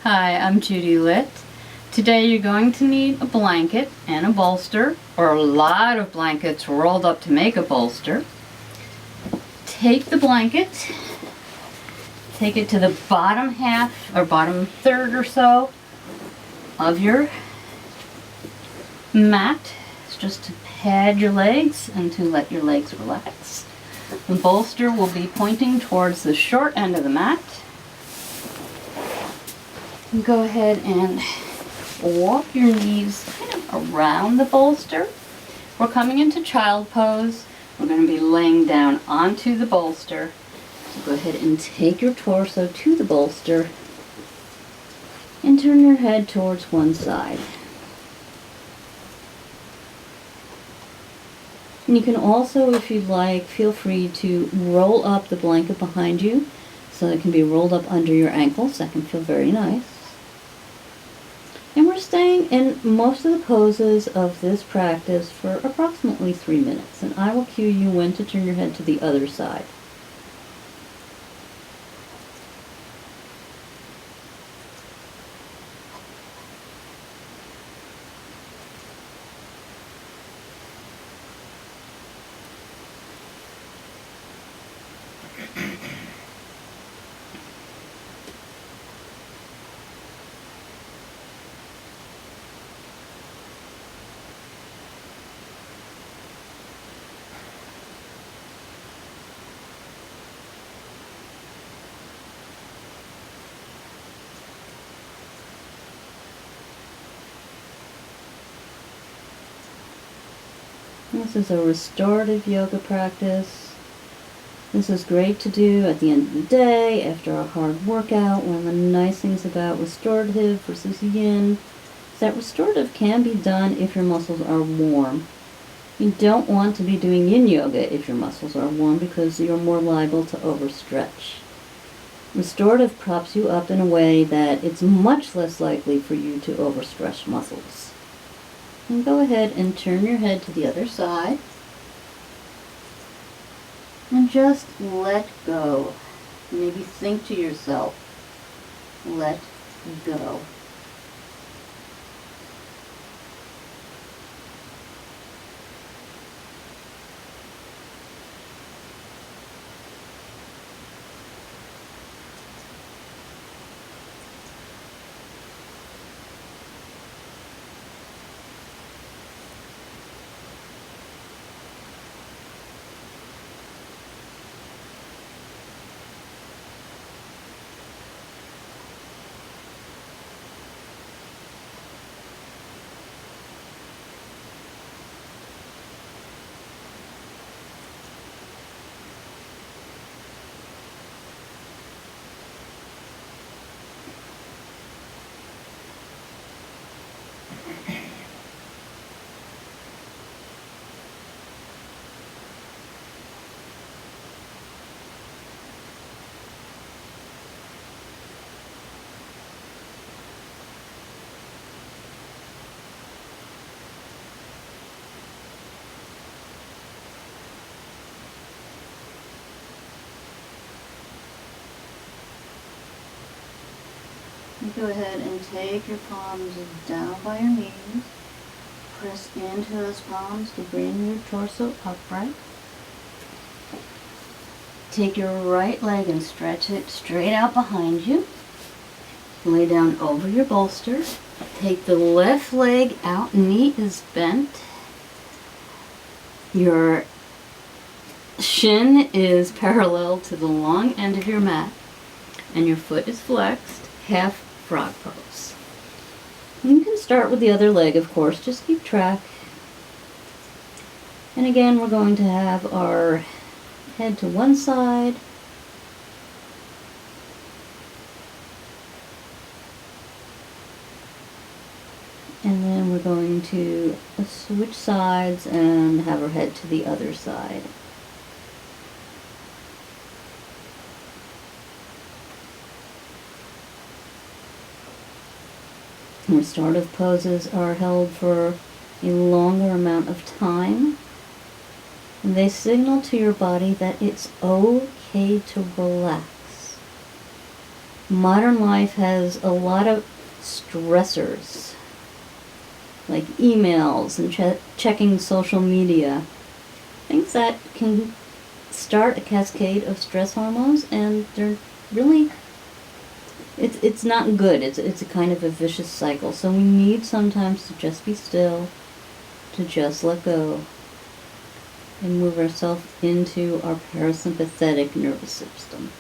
Hi, I'm Judy Litt. Today you're going to need a blanket and a bolster, or a lot of blankets rolled up to make a bolster. Take the blanket, take it to the bottom half or bottom third or so of your mat. It's just to pad your legs and to let your legs relax. The bolster will be pointing towards the short end of the mat. Go ahead and walk your knees kind of around the bolster. We're coming into child pose. We're going to be laying down onto the bolster. So go ahead and take your torso to the bolster and turn your head towards one side. And you can also, if you'd like, feel free to roll up the blanket behind you so it can be rolled up under your ankles. That can feel very nice. And we're staying in most of the poses of this practice for approximately 3 minutes. And I will cue you when to turn your head to the other side. This is a restorative yoga practice. This is great to do at the end of the day, after a hard workout. One of the nice things about restorative versus yin is that restorative can be done if your muscles are warm. You don't want to be doing yin yoga if your muscles are warm because you're more liable to overstretch. Restorative props you up in a way that it's much less likely for you to overstretch muscles. And go ahead and turn your head to the other side. And just let go. Maybe think to yourself, let go. Go ahead and take your palms down by your knees. Press into those palms to bring your torso upright. Take your right leg and stretch it straight out behind you. Lay down over your bolster. Take the left leg out, knee is bent. Your shin is parallel to the long end of your mat, and your foot is flexed, half frog pose. You can start with the other leg, of course, just keep track. And again, we're going to have our head to one side. And then we're going to switch sides and have our head to the other side. Restorative poses are held for a longer amount of time. And they signal to your body that it's okay to relax. modern life has a lot of stressors, like emails and checking social media, things that can start a cascade of stress hormones, and they're really, it's not good. It's a kind of a vicious cycle. So we need sometimes to just be still, to just let go, and move ourselves into our parasympathetic nervous system.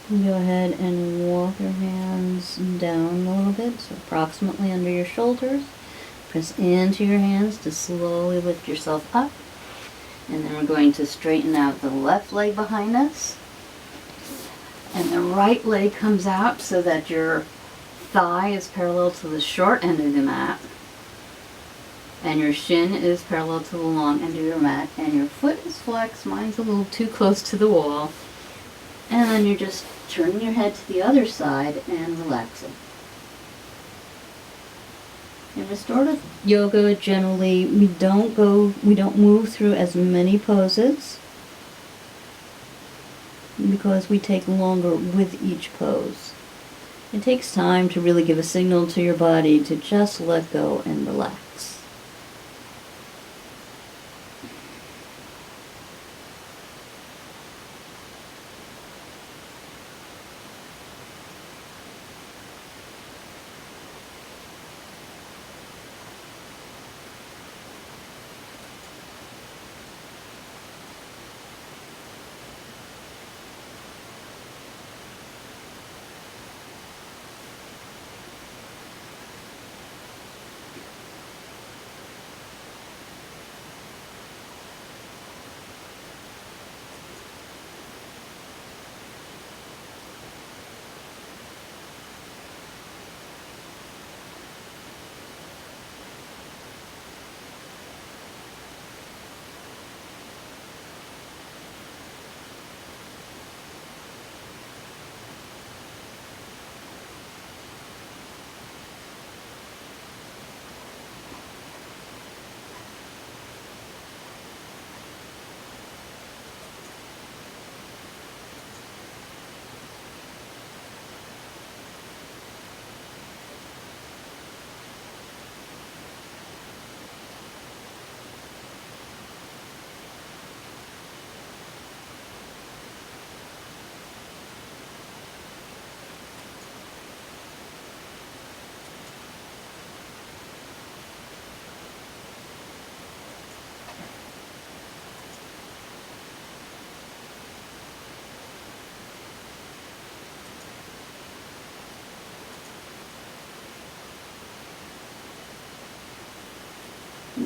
Go ahead and walk your hands down a little bit, so approximately under your shoulders. Press into your hands to slowly lift yourself up. And then we're going to straighten out the left leg behind us. And the right leg comes out so that your thigh is parallel to the short end of the mat. And your shin is parallel to the long end of your mat. And your foot is flexed. Mine's a little too close to the wall. And then you're just turning your head to the other side and relaxing. In restorative yoga, generally, we don't move through as many poses because we take longer with each pose. It takes time to really give a signal to your body to just let go and relax.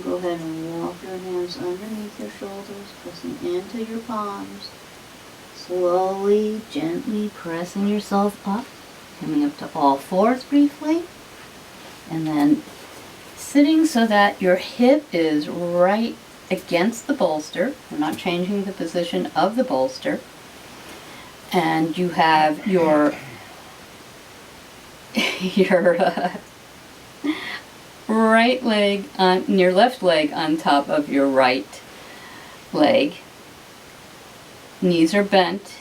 Go ahead and walk your hands underneath your shoulders, pressing into your palms. Slowly, gently pressing yourself up, coming up to all fours briefly, and then sitting so that your hip is right against the bolster. We're not changing the position of the bolster. And you have your right leg on your left leg on top of your right leg. Knees are bent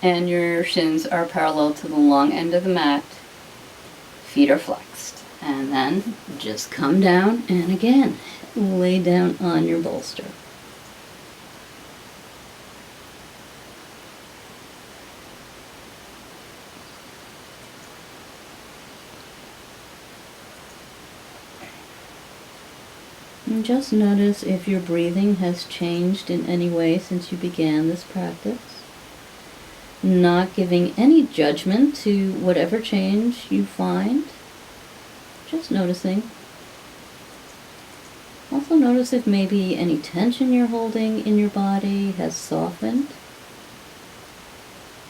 and your shins are parallel to the long end of the mat. Feet are flexed. And then just come down and again lay down on your bolster. And just notice if your breathing has changed in any way since you began this practice. Not giving any judgment to whatever change you find. Just noticing. Also notice if maybe any tension you're holding in your body has softened.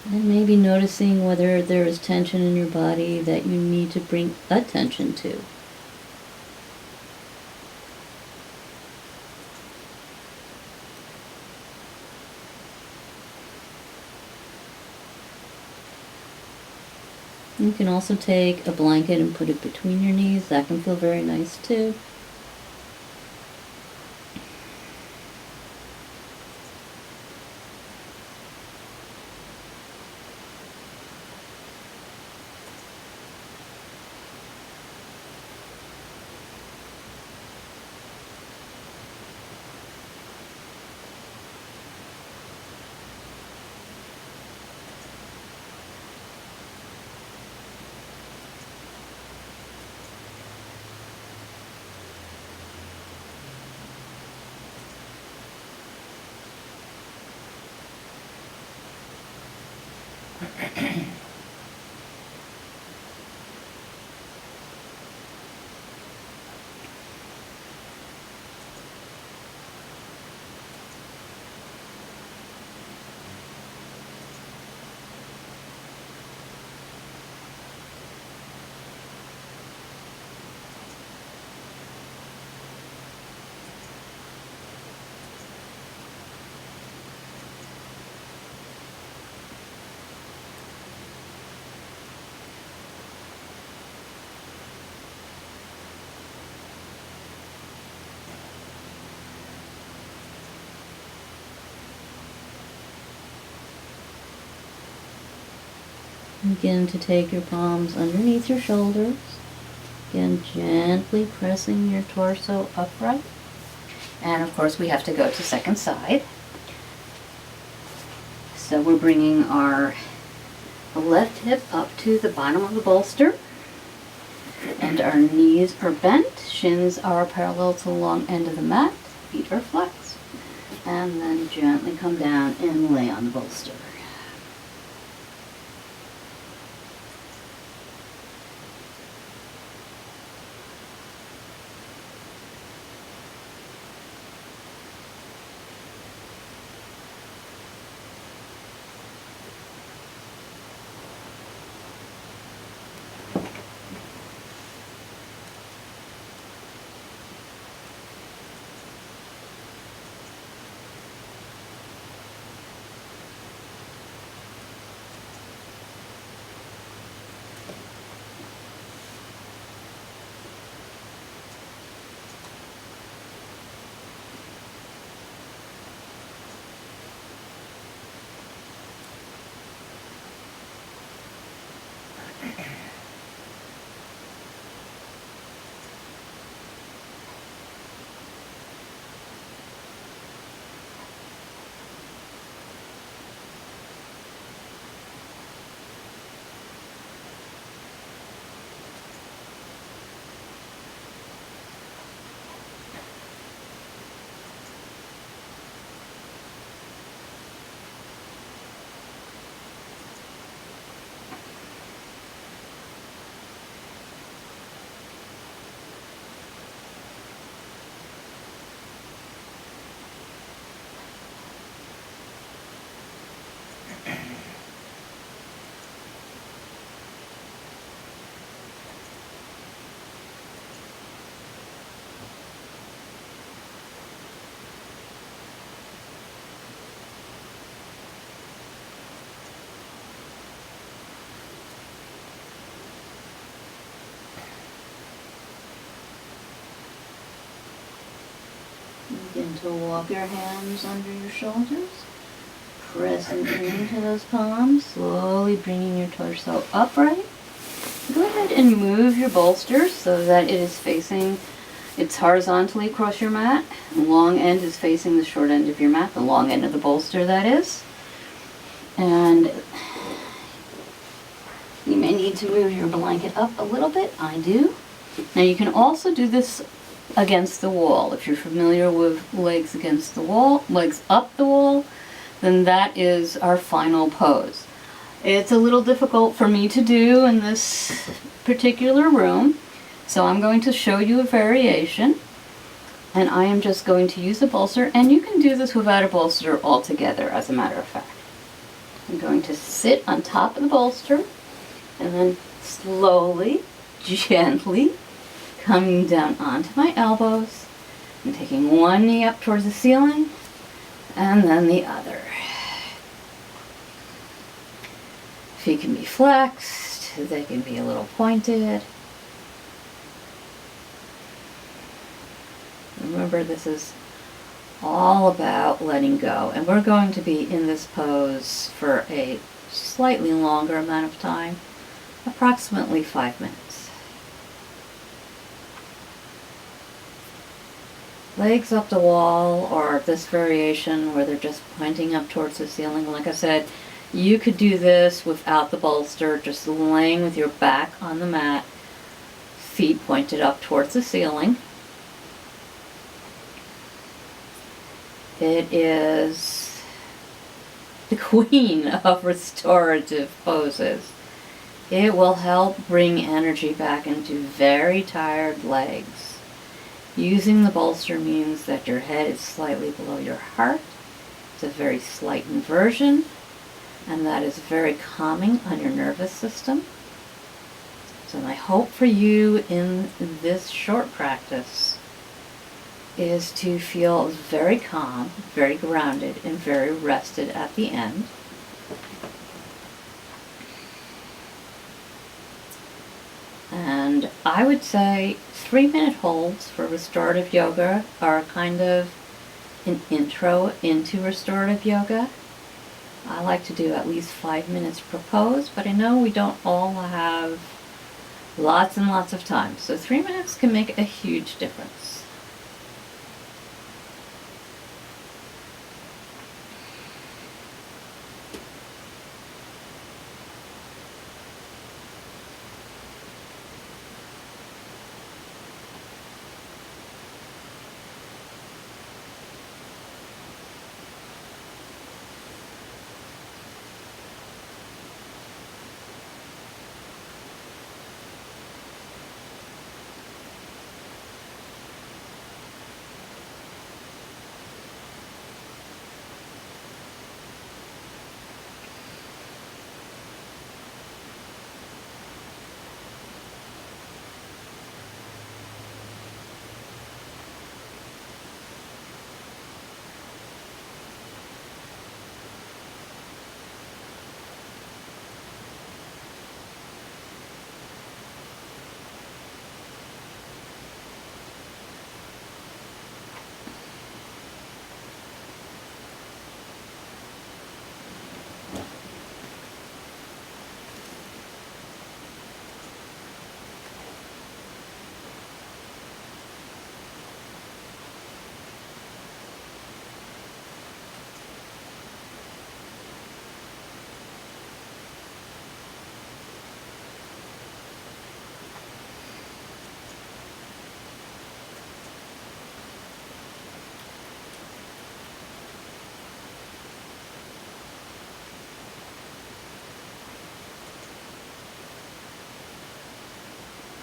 And maybe noticing whether there is tension in your body that you need to bring attention to. You can also take a blanket and put it between your knees. That can feel very nice too. Begin to take your palms underneath your shoulders. Again, gently pressing your torso upright. And of course we have to go to second side. So we're bringing our left hip up to the bottom of the bolster. And our knees are bent. Shins are parallel to the long end of the mat. Feet are flexed. And then gently come down and lay on the bolster. to walk your hands under your shoulders, pressing into those palms, slowly bringing your torso upright. Go ahead and move your bolster so that it is facing, it's horizontally across your mat. The long end is facing the short end of your mat, the long end of the bolster, that is. And you may need to move your blanket up a little bit. I do. Now you can also do this against the wall. If you're familiar with legs against the wall, legs up the wall, then that is our final pose. It's a little difficult for me to do in this particular room, so I'm going to show you a variation, and I am just going to use a bolster, and you can do this without a bolster altogether, as a matter of fact. I'm going to sit on top of the bolster, and then slowly, gently, coming down onto my elbows, and taking one knee up towards the ceiling, and then the other. Feet can be flexed, they can be a little pointed. Remember, this is all about letting go, and we're going to be in this pose for a slightly longer amount of time, approximately 5 minutes. Legs up the wall, or this variation where they're just pointing up towards the ceiling. Like I said, you could do this without the bolster, just laying with your back on the mat, feet pointed up towards the ceiling. It is the queen of restorative poses. It will help bring energy back into very tired legs. Using the bolster means that your head is slightly below your heart. It's a very slight inversion, and that is very calming on your nervous system. So my hope for you in this short practice is to feel very calm, very grounded, and very rested at the end. And I would say 3-minute holds for restorative yoga are kind of an intro into restorative yoga. I like to do at least 5 minutes per pose, but I know we don't all have lots and lots of time, so 3 minutes can make a huge difference.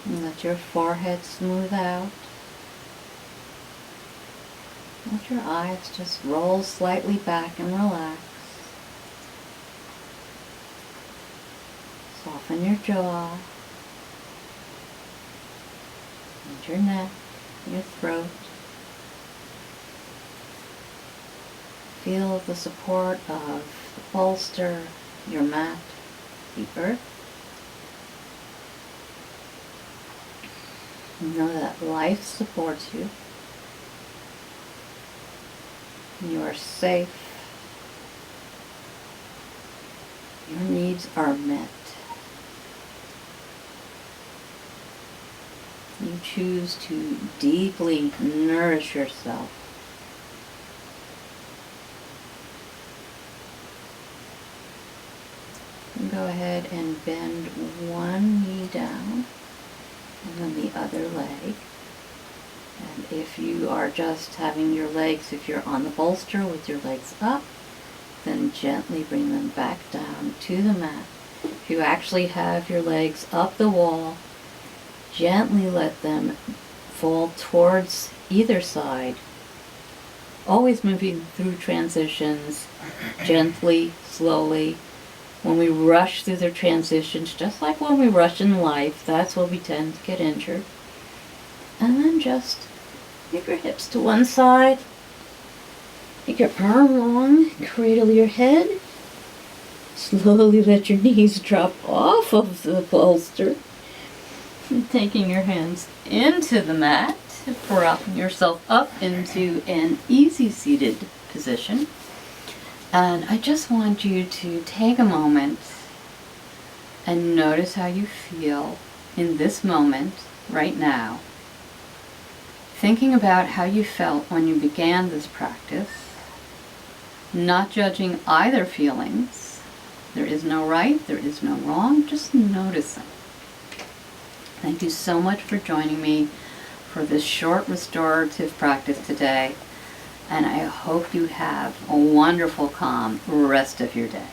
And let your forehead smooth out. Let your eyes just roll slightly back and relax. Soften your jaw, and your neck, your throat. Feel the support of the bolster, your mat, the earth. Know that life supports you. You are safe. Your needs are met. You choose to deeply nourish yourself. And go ahead and bend one knee down and then the other leg. And if you are just having your legs, if you're on the bolster with your legs up, then gently bring them back down to the mat. If you actually have your legs up the wall, gently let them fall towards either side. Always moving through transitions, gently, slowly. When we rush through the transitions, just like when we rush in life, that's where we tend to get injured. And then just move your hips to one side. Take your arm long, cradle your head. Slowly let your knees drop off of the bolster. And taking your hands into the mat, propping yourself up into an easy seated position. And I just want you to take a moment and notice how you feel in this moment, right now. Thinking about how you felt when you began this practice, not judging either feelings. There is no right, there is no wrong, just noticing. Thank you so much for joining me for this short restorative practice today, and I hope you have a wonderful, calm rest of your day.